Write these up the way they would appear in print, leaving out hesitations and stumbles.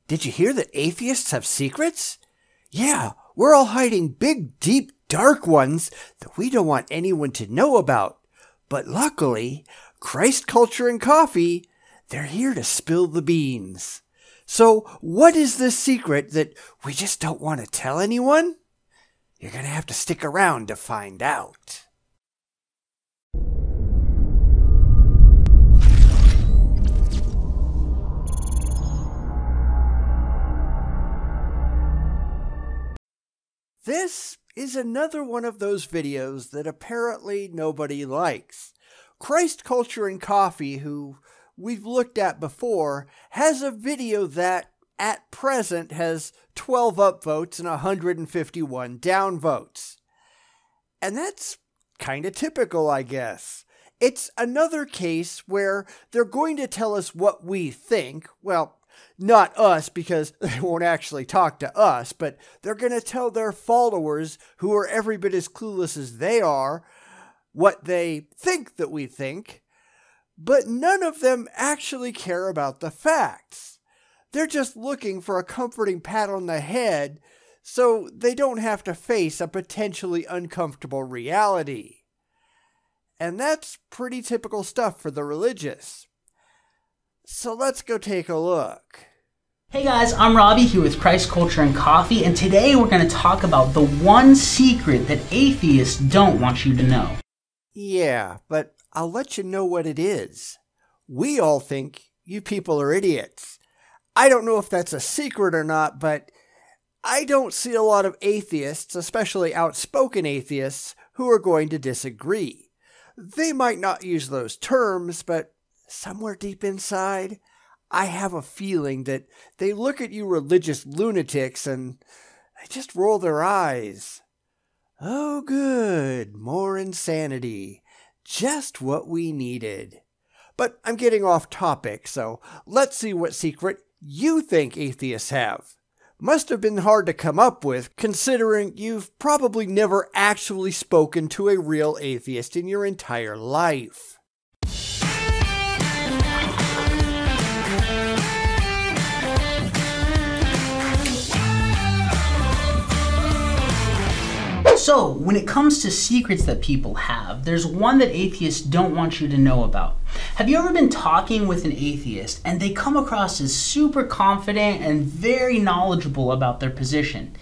Did you hear that atheists have secrets? Yeah, we're all hiding big, deep, dark ones that we don't want anyone to know about. But luckily, Christ Culture and Coffee, they're here to spill the beans. So what is this secret that we just don't want to tell anyone? You're going to have to stick around to find out. This is another one of those videos that apparently nobody likes. Christ Culture and Coffee, who we've looked at before, has a video that, at present, has 12 upvotes and 151 downvotes. And that's kind of typical, I guess. It's another case where they're going to tell us what we think. Well, not us, because they won't actually talk to us, but they're going to tell their followers, who are every bit as clueless as they are, what they think that we think. But none of them actually care about the facts. They're just looking for a comforting pat on the head so they don't have to face a potentially uncomfortable reality. And that's pretty typical stuff for the religious. So let's go take a look. Hey guys, I'm Robbie here with Christ Culture and Coffee, and today we're going to talk about the one secret that atheists don't want you to know. Yeah, but I'll let you know what it is. We all think you people are idiots. I don't know if that's a secret or not, but I don't see a lot of atheists, especially outspoken atheists, who are going to disagree. They might not use those terms, but somewhere deep inside, I have a feeling that they look at you religious lunatics and they just roll their eyes. Oh good, more insanity. Just what we needed. But I'm getting off topic, so let's see what secret you think atheists have. Must have been hard to come up with, considering you've probably never actually spoken to a real atheist in your entire life. So, when it comes to secrets that people have, there's one that atheists don't want you to know about. Have you ever been talking with an atheist and they come across as super confident and very knowledgeable about their position?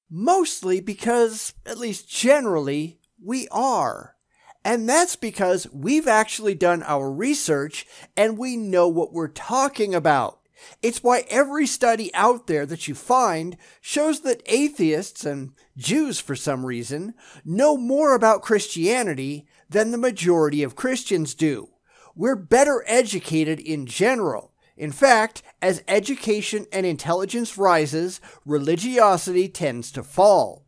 Mostly because, at least generally, we are. And that's because we've actually done our research and we know what we're talking about. It's why every study out there that you find shows that atheists, and Jews for some reason, know more about Christianity than the majority of Christians do. We're better educated in general. In fact, as education and intelligence rises, religiosity tends to fall.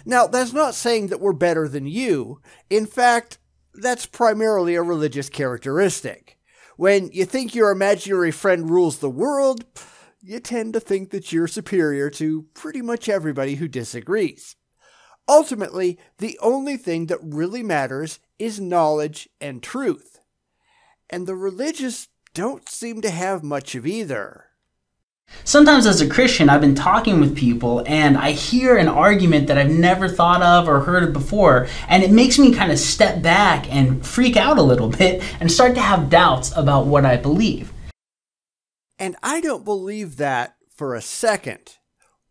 Now, that's not saying that we're better than you. In fact, that's primarily a religious characteristic. When you think your imaginary friend rules the world, you tend to think that you're superior to pretty much everybody who disagrees. Ultimately, the only thing that really matters is knowledge and truth. And the religious don't seem to have much of either. Sometimes as a Christian, I've been talking with people and I hear an argument that I've never thought of or heard of before, and it makes me kind of step back and freak out a little bit and start to have doubts about what I believe. And I don't believe that for a second.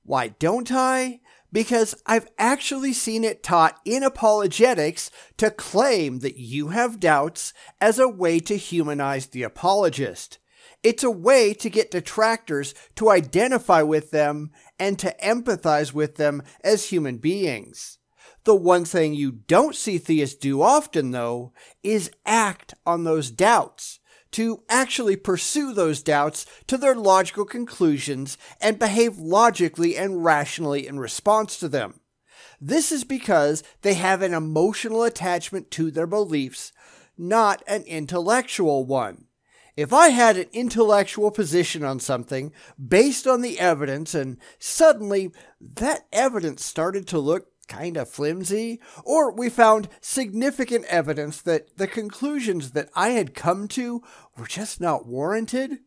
Why don't I? Because I've actually seen it taught in apologetics to claim that you have doubts as a way to humanize the apologist. It's a way to get detractors to identify with them and to empathize with them as human beings. The one thing you don't see theists do often, though, is act on those doubts, to actually pursue those doubts to their logical conclusions and behave logically and rationally in response to them. This is because they have an emotional attachment to their beliefs, not an intellectual one. If I had an intellectual position on something based on the evidence and suddenly that evidence started to look kind of flimsy, or we found significant evidence that the conclusions that I had come to were just not warranted,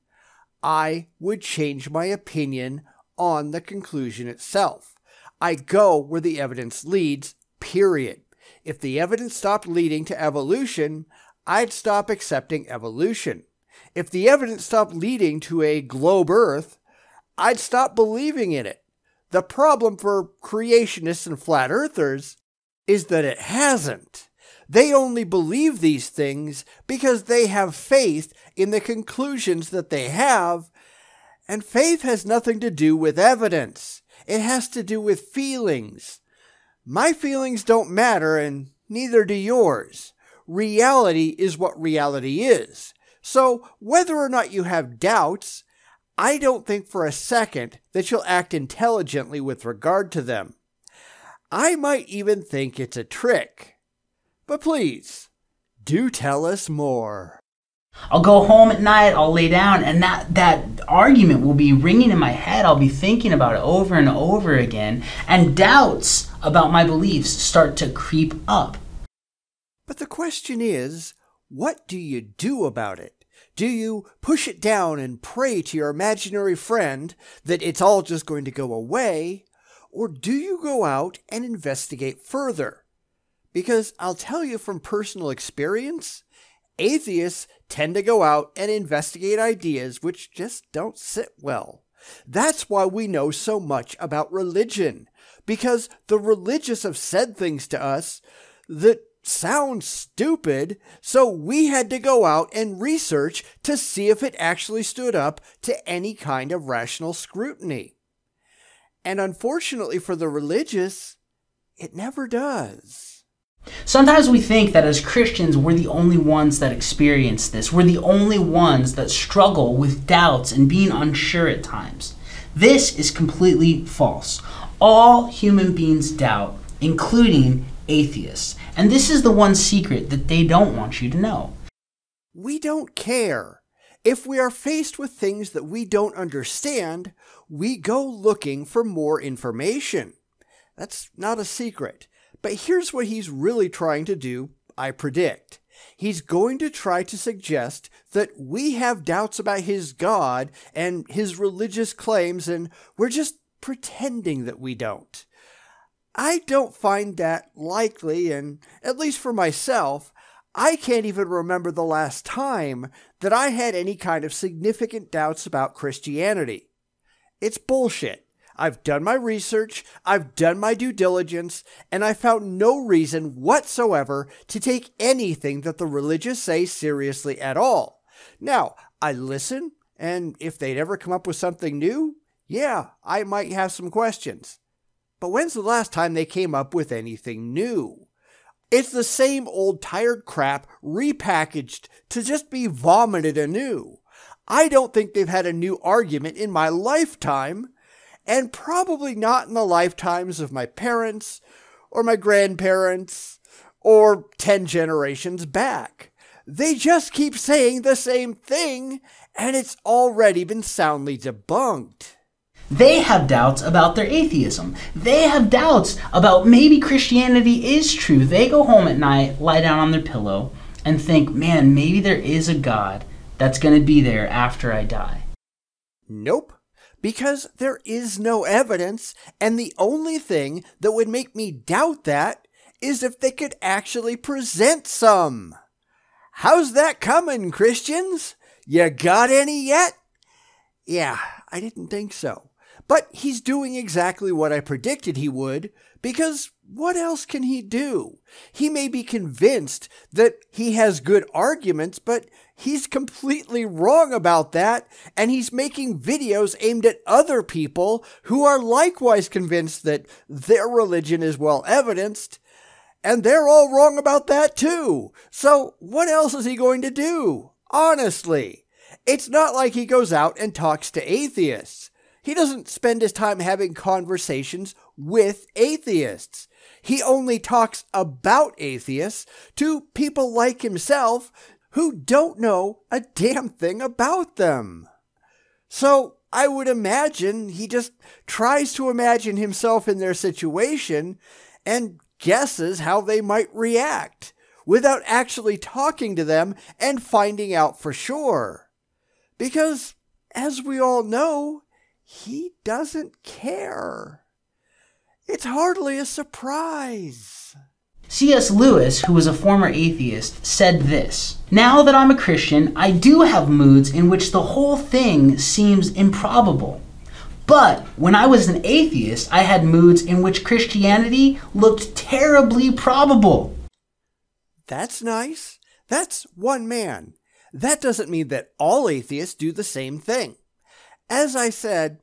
I would change my opinion on the conclusion itself. I go where the evidence leads, period. If the evidence stopped leading to evolution, I'd stop accepting evolution. If the evidence stopped leading to a globe Earth, I'd stop believing in it. The problem for creationists and flat earthers is that it hasn't. They only believe these things because they have faith in the conclusions that they have, and faith has nothing to do with evidence. It has to do with feelings. My feelings don't matter, and neither do yours. Reality is what reality is. So whether or not you have doubts, I don't think for a second that you'll act intelligently with regard to them. I might even think it's a trick. But please, do tell us more. I'll go home at night, I'll lay down, and that argument will be ringing in my head. I'll be thinking about it over and over again, and doubts about my beliefs start to creep up. But the question is, what do you do about it? Do you push it down and pray to your imaginary friend that it's all just going to go away? Or do you go out and investigate further? Because I'll tell you from personal experience, atheists tend to go out and investigate ideas which just don't sit well. That's why we know so much about religion, because the religious have said things to us that sound stupid, so we had to go out and research to see if it actually stood up to any kind of rational scrutiny. And unfortunately for the religious, it never does. Sometimes we think that as Christians, we're the only ones that experience this. We're the only ones that struggle with doubts and being unsure at times. This is completely false. All human beings doubt, including atheists. And this is the one secret that they don't want you to know. We don't care. If we are faced with things that we don't understand, we go looking for more information. That's not a secret. But here's what he's really trying to do, I predict. He's going to try to suggest that we have doubts about his God and his religious claims, and we're just pretending that we don't. I don't find that likely, and at least for myself, I can't even remember the last time that I had any kind of significant doubts about Christianity. It's bullshit. I've done my research, I've done my due diligence, and I found no reason whatsoever to take anything that the religious say seriously at all. Now, I listen, and if they'd ever come up with something new, yeah, I might have some questions. But when's the last time they came up with anything new? It's the same old tired crap repackaged to just be vomited anew. I don't think they've had a new argument in my lifetime, and probably not in the lifetimes of my parents, or my grandparents, or 10 generations back. They just keep saying the same thing, and it's already been soundly debunked. They have doubts about their atheism. They have doubts about maybe Christianity is true. They go home at night, lie down on their pillow, and think, man, maybe there is a God that's going to be there after I die. Nope. Because there is no evidence, and the only thing that would make me doubt that is if they could actually present some. How's that coming, Christians? You got any yet? Yeah, I didn't think so. But he's doing exactly what I predicted he would, because what else can he do? He may be convinced that he has good arguments, but he's completely wrong about that, and he's making videos aimed at other people who are likewise convinced that their religion is well evidenced, and they're all wrong about that too. So what else is he going to do? Honestly, it's not like he goes out and talks to atheists. He doesn't spend his time having conversations with atheists. He only talks about atheists to people like himself who don't know a damn thing about them. So I would imagine he just tries to imagine himself in their situation and guesses how they might react without actually talking to them and finding out for sure. Because as we all know, he doesn't care. It's hardly a surprise. C.S. Lewis, who was a former atheist, said this: "Now that I'm a Christian, I do have moods in which the whole thing seems improbable. But when I was an atheist, I had moods in which Christianity looked terribly probable." That's nice. That's one man. That doesn't mean that all atheists do the same thing. As I said,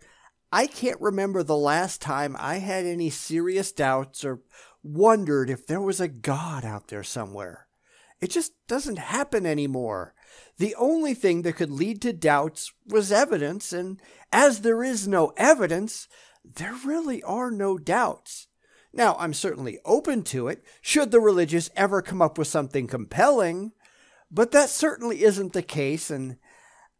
I can't remember the last time I had any serious doubts or wondered if there was a God out there somewhere. It just doesn't happen anymore. The only thing that could lead to doubts was evidence, and as there is no evidence, there really are no doubts. Now, I'm certainly open to it, should the religious ever come up with something compelling, but that certainly isn't the case, and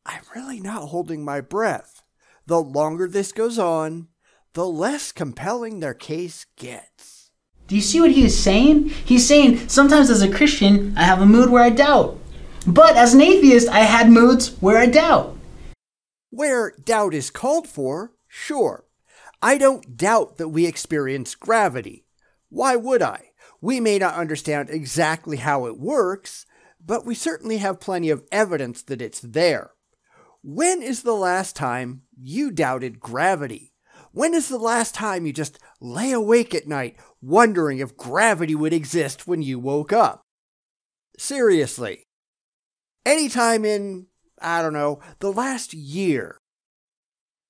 I'm really not holding my breath. The longer this goes on, the less compelling their case gets. Do you see what he is saying? He's saying, sometimes as a Christian, I have a mood where I doubt. But as an atheist, I had moods where I doubt. Where doubt is called for, sure. I don't doubt that we experience gravity. Why would I? We may not understand exactly how it works, but we certainly have plenty of evidence that it's there. When is the last time you doubted gravity? When is the last time you just lay awake at night wondering if gravity would exist when you woke up? Seriously. Anytime in, I don't know, the last year.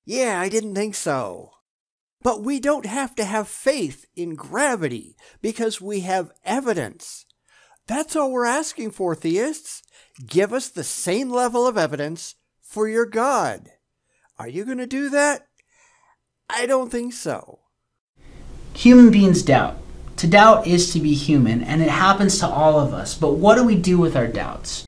Yeah, I didn't think so. But we don't have to have faith in gravity because we have evidence. That's all we're asking for, theists. Give us the same level of evidence for your God. Are you going to do that? I don't think so. Human beings doubt. To doubt is to be human, and it happens to all of us. But what do we do with our doubts?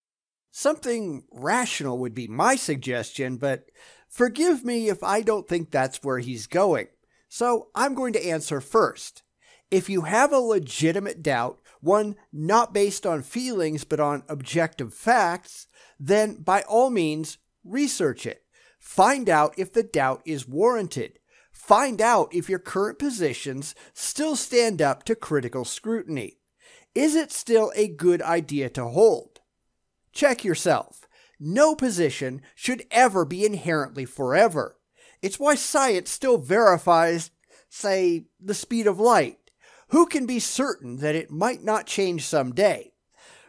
Something rational would be my suggestion, but forgive me if I don't think that's where he's going. So I'm going to answer first. If you have a legitimate doubt, one not based on feelings but on objective facts, then by all means, research it. Find out if the doubt is warranted. Find out if your current positions still stand up to critical scrutiny. Is it still a good idea to hold? Check yourself. No position should ever be inherently forever. It's why science still verifies, say, the speed of light. Who can be certain that it might not change someday?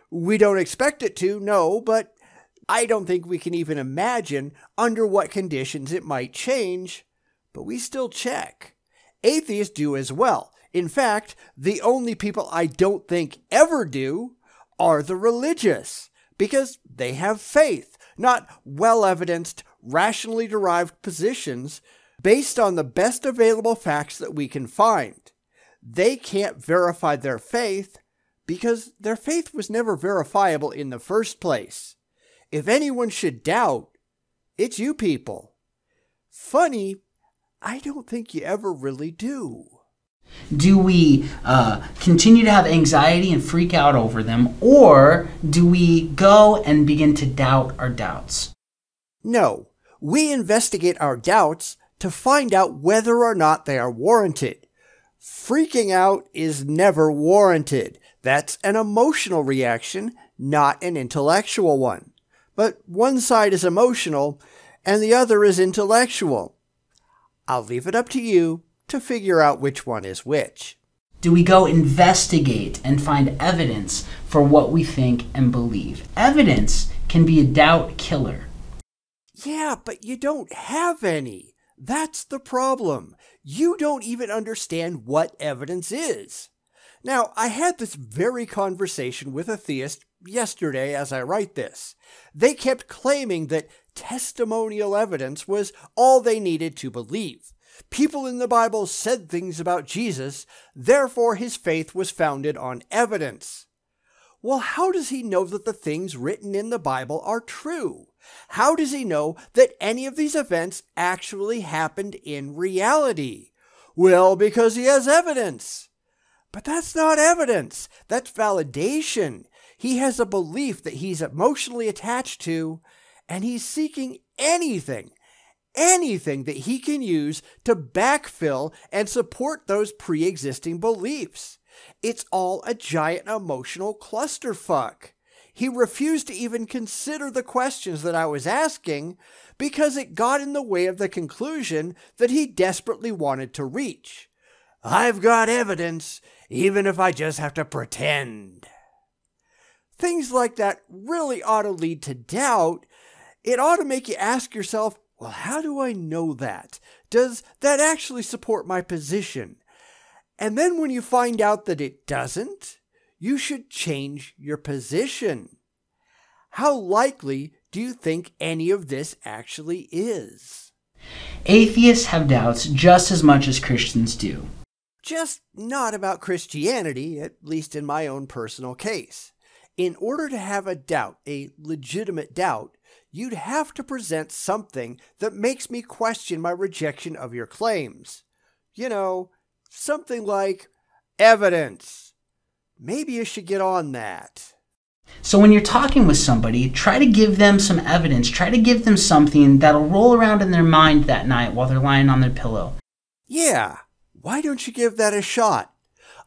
We don't expect it to, no, but I don't think we can even imagine under what conditions it might change, but we still check. Atheists do as well. In fact, the only people I don't think ever do are the religious, because they have faith, not well-evidenced, rationally derived positions based on the best available facts that we can find. They can't verify their faith because their faith was never verifiable in the first place. If anyone should doubt, it's you people. Funny, I don't think you ever really do. Do we continue to have anxiety and freak out over them, or do we go and begin to doubt our doubts? No, we investigate our doubts to find out whether or not they are warranted. Freaking out is never warranted. That's an emotional reaction, not an intellectual one. But one side is emotional and the other is intellectual. I'll leave it up to you to figure out which one is which. Do we go investigate and find evidence for what we think and believe? Evidence can be a doubt killer. Yeah, but you don't have any. That's the problem. You don't even understand what evidence is. Now, I had this very conversation with a theist yesterday as I write this. They kept claiming that testimonial evidence was all they needed to believe. People in the Bible said things about Jesus, therefore his faith was founded on evidence. Well, how does he know that the things written in the Bible are true? How does he know that any of these events actually happened in reality? Well, because he has evidence. But that's not evidence. That's validation. He has a belief that he's emotionally attached to, and he's seeking anything anything that he can use to backfill and support those pre-existing beliefs. It's all a giant emotional clusterfuck. He refused to even consider the questions that I was asking because it got in the way of the conclusion that he desperately wanted to reach. I've got evidence, even if I just have to pretend. Things like that really ought to lead to doubt. It ought to make you ask yourself, well, how do I know that? Does that actually support my position? And then when you find out that it doesn't, you should change your position. How likely do you think any of this actually is? Atheists have doubts just as much as Christians do. Just not about Christianity, at least in my own personal case. In order to have a doubt, a legitimate doubt, you'd have to present something that makes me question my rejection of your claims. You know, something like evidence. Maybe you should get on that. So when you're talking with somebody, try to give them some evidence. Try to give them something that'll roll around in their mind that night while they're lying on their pillow. Yeah, why don't you give that a shot?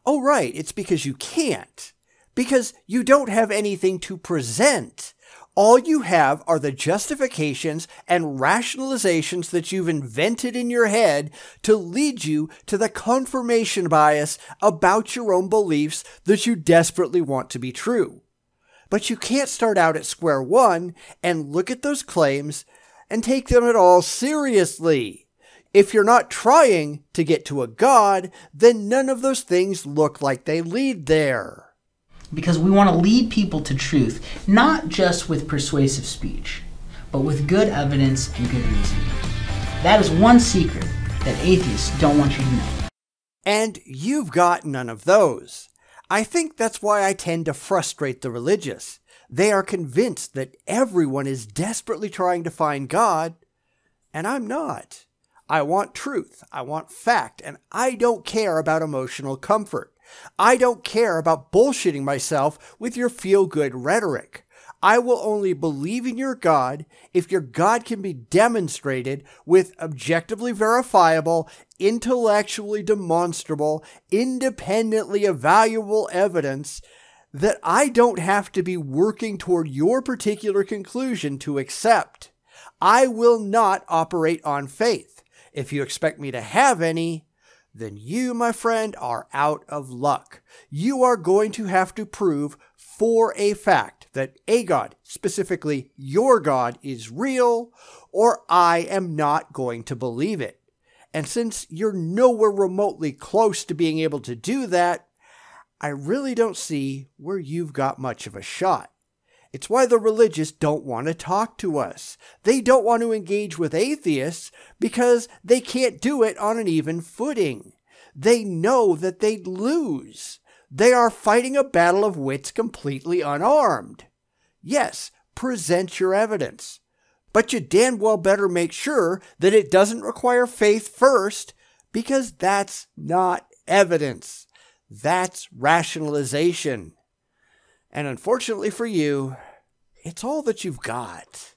Oh, right, it's because you can't. Because you don't have anything to present. All you have are the justifications and rationalizations that you've invented in your head to lead you to the confirmation bias about your own beliefs that you desperately want to be true. But you can't start out at square one and look at those claims and take them at all seriously. If you're not trying to get to a God, then none of those things look like they lead there. Because we want to lead people to truth, not just with persuasive speech, but with good evidence and good reason. That is one secret that atheists don't want you to know. And you've got none of those. I think that's why I tend to frustrate the religious. They are convinced that everyone is desperately trying to find God, and I'm not. I want truth, I want fact, and I don't care about emotional comfort. I don't care about bullshitting myself with your feel-good rhetoric. I will only believe in your God if your God can be demonstrated with objectively verifiable, intellectually demonstrable, independently evaluable evidence that I don't have to be working toward your particular conclusion to accept. I will not operate on faith. If you expect me to have any, then you, my friend, are out of luck. You are going to have to prove for a fact that a God, specifically your God, is real, or I am not going to believe it. And since you're nowhere remotely close to being able to do that, I really don't see where you've got much of a shot. It's why the religious don't want to talk to us. They don't want to engage with atheists because they can't do it on an even footing. They know that they'd lose. They are fighting a battle of wits completely unarmed. Yes, present your evidence. But you damn well better make sure that it doesn't require faith first, because that's not evidence. That's rationalization. And unfortunately for you, it's all that you've got.